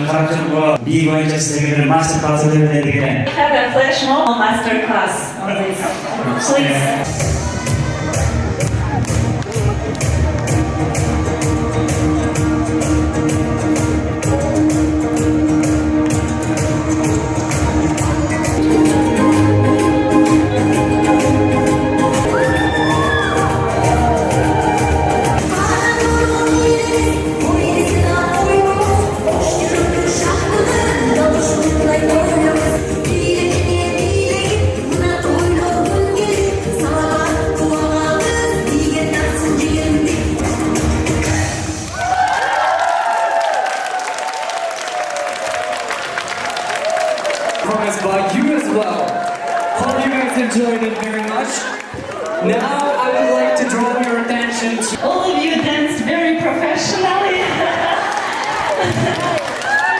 카라테로 비거인자 세계를 마스터 클래스를 내드리게 Have a flash mob master class on this. Please. Promised by you as well. Hope you guys enjoyed it very much. Now I would like to draw your attention to All of you danced very professionally.